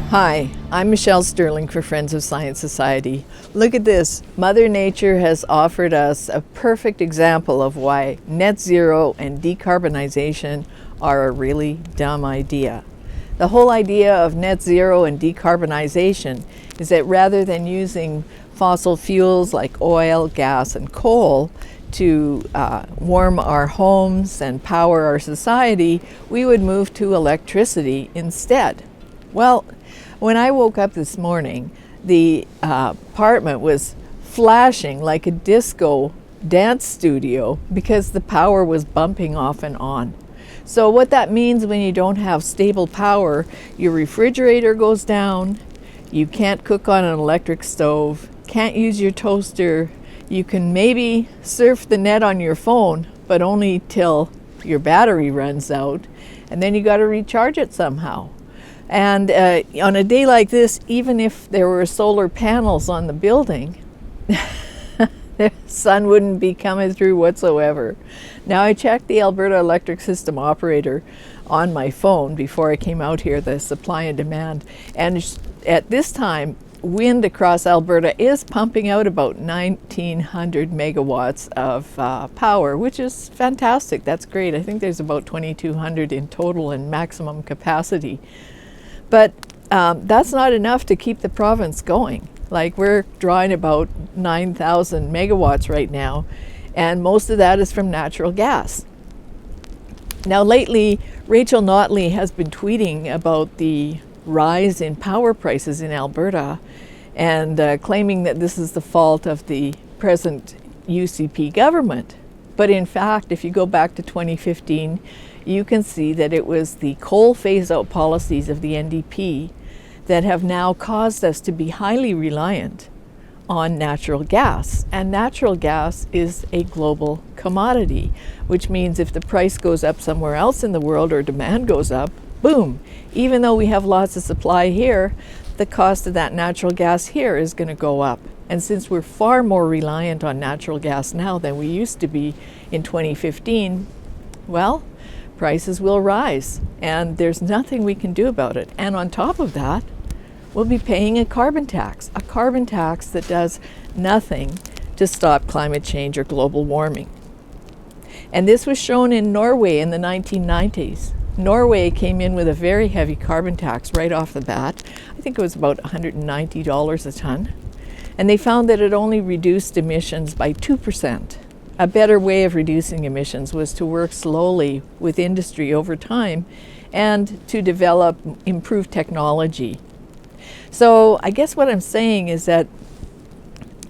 Hi, I'm Michelle Sterling for Friends of Science Society. Look at this. Mother Nature has offered us a perfect example of why net zero and decarbonization are a really dumb idea. The whole idea of net zero and decarbonization is that rather than using fossil fuels like oil, gas, and coal to warm our homes and power our society, we would move to electricity instead. Well, when I woke up this morning, the apartment was flashing like a disco dance studio because the power was bumping off and on. So what that means when you don't have stable power, your refrigerator goes down, you can't cook on an electric stove, can't use your toaster, you can maybe surf the net on your phone, but only till your battery runs out, and then you got to recharge it somehow. And on a day like this, even if there were solar panels on the building, the sun wouldn't be coming through whatsoever. Now, I checked the Alberta Electric System Operator on my phone before I came out here, the supply and demand. And at this time, wind across Alberta is pumping out about 1,900 megawatts of power, which is fantastic. That's great. I think there's about 2,200 in total in maximum capacity. But that's not enough to keep the province going. Like, we're drawing about 9,000 megawatts right now, and most of that is from natural gas. Now, lately, Rachel Notley has been tweeting about the rise in power prices in Alberta and claiming that this is the fault of the present UCP government. But in fact, if you go back to 2015, you can see that it was the coal phase-out policies of the NDP that have now caused us to be highly reliant on natural gas. And natural gas is a global commodity, which means if the price goes up somewhere else in the world or demand goes up, boom, even though we have lots of supply here, the cost of that natural gas here is going to go up. And since we're far more reliant on natural gas now than we used to be in 2015, well, prices will rise, and there's nothing we can do about it. And on top of that, we'll be paying a carbon tax that does nothing to stop climate change or global warming. And this was shown in Norway in the 1990s. Norway came in with a very heavy carbon tax right off the bat. I think it was about $190 a ton. And they found that it only reduced emissions by 2%. A better way of reducing emissions was to work slowly with industry over time and to develop improved technology. So I guess what I'm saying is that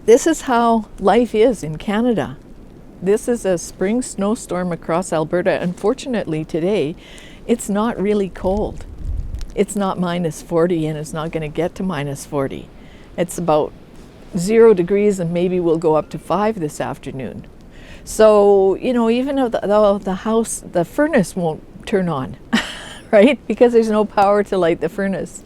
this is how life is in Canada. This is a spring snowstorm across Alberta. Unfortunately, today, it's not really cold. It's not minus 40, and it's not going to get to minus 40. It's about 0 degrees, and maybe we'll go up to 5 this afternoon. So, you know, even though the furnace won't turn on, right? Because there's no power to light the furnace.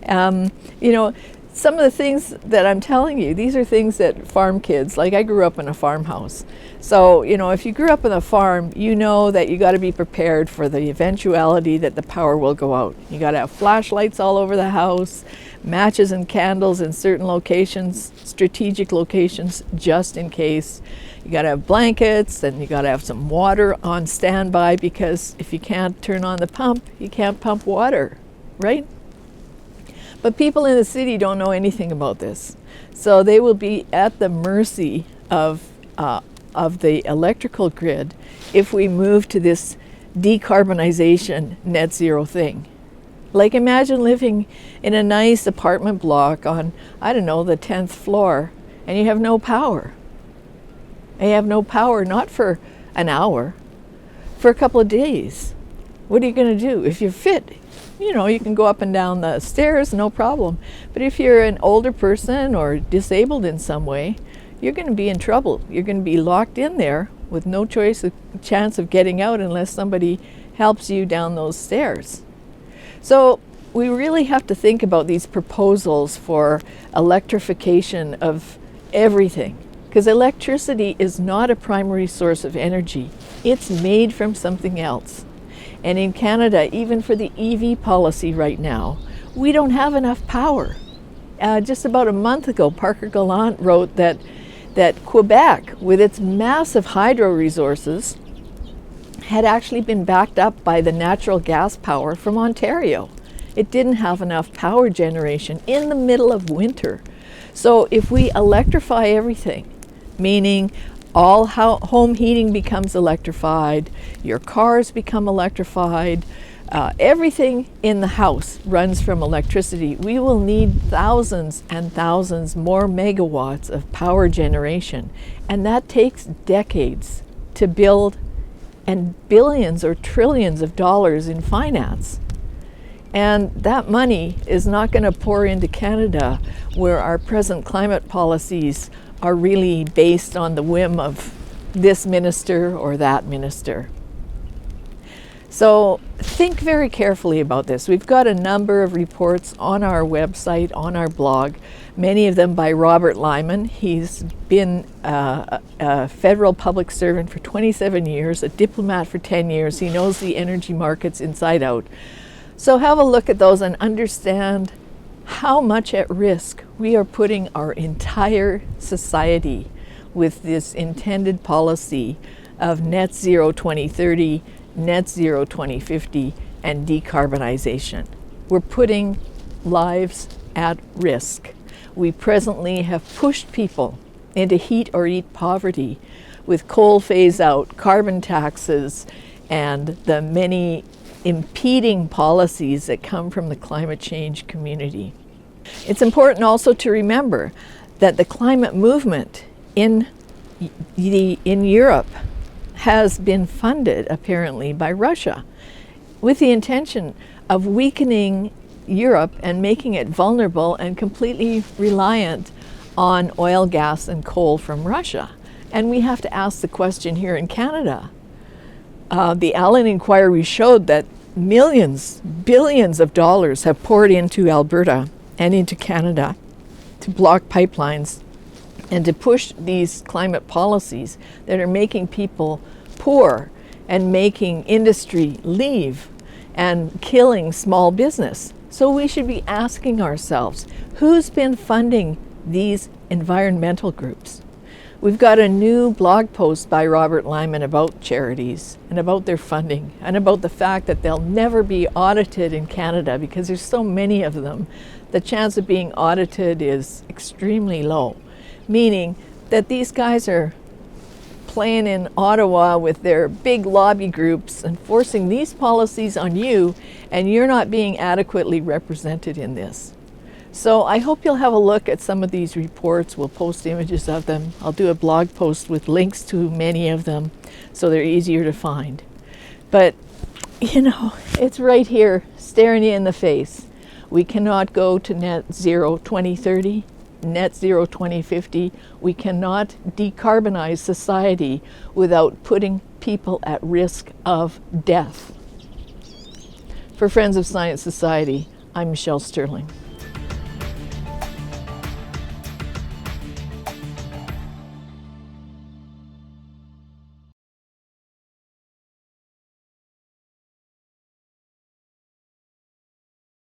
You know, some of the things that I'm telling you, these are things that farm kids, like I grew up in a farmhouse. So, you know, if you grew up on a farm, you know that you got to be prepared for the eventuality that the power will go out. You got to have flashlights all over the house, matches and candles in certain locations, strategic locations, just in case. You got to have blankets, and you got to have some water on standby, because if you can't turn on the pump, you can't pump water, right? But people in the city don't know anything about this. So they will be at the mercy of the electrical grid if we move to this decarbonization net zero thing. Like, imagine living in a nice apartment block on, I don't know, the 10th floor, and you have no power. And you have no power, not for an hour, for a couple of days. What are you going to do? If you're fit, you know, you can go up and down the stairs, no problem. But if you're an older person or disabled in some way, you're going to be in trouble. You're going to be locked in there with no chance of getting out unless somebody helps you down those stairs. So we really have to think about these proposals for electrification of everything, because electricity is not a primary source of energy. It's made from something else. And in Canada, even for the EV policy right now, We don't have enough power. Just about a month ago, Parker Gallant wrote that Quebec, with its massive hydro resources, had actually been backed up by the natural gas power from Ontario. It didn't have enough power generation in the middle of winter. So if we electrify everything, meaning all home heating becomes electrified, your cars become electrified, everything in the house runs from electricity, we will need thousands and thousands more megawatts of power generation. And that takes decades to build, and billions or trillions of dollars in finance. And that money is not going to pour into Canada, where our present climate policies are really based on the whim of this minister or that minister. So think very carefully about this. We've got a number of reports on our website, on our blog, many of them by Robert Lyman. He's been a federal public servant for 27 years, a diplomat for 10 years. He knows the energy markets inside out. So have a look at those and understand how much at risk we are putting our entire society with this intended policy of net zero 2030, net zero 2050, and decarbonization. We're putting lives at risk. We presently have pushed people into heat or eat poverty with coal phase out, carbon taxes, and the many impeding policies that come from the climate change community. It's important also to remember that the climate movement in Europe has been funded apparently by Russia with the intention of weakening Europe and making it vulnerable and completely reliant on oil, gas, and coal from Russia. And we have to ask the question here in Canada. The Allen inquiry showed that millions, billions of dollars have poured into Alberta and into Canada to block pipelines and to push these climate policies that are making people poor and making industry leave and killing small business. So we should be asking ourselves, who's been funding these environmental groups? We've got a new blog post by Robert Lyman about charities and about their funding and about the fact that they'll never be audited in Canada because there's so many of them. The chance of being audited is extremely low, meaning that these guys are playing in Ottawa with their big lobby groups and forcing these policies on you, and you're not being adequately represented in this. So I hope you'll have a look at some of these reports. We'll post images of them. I'll do a blog post with links to many of them so they're easier to find. But, you know, it's right here staring you in the face. We cannot go to net zero 2030, net zero 2050. We cannot decarbonize society without putting people at risk of death. For Friends of Science Society, I'm Michelle Sterling.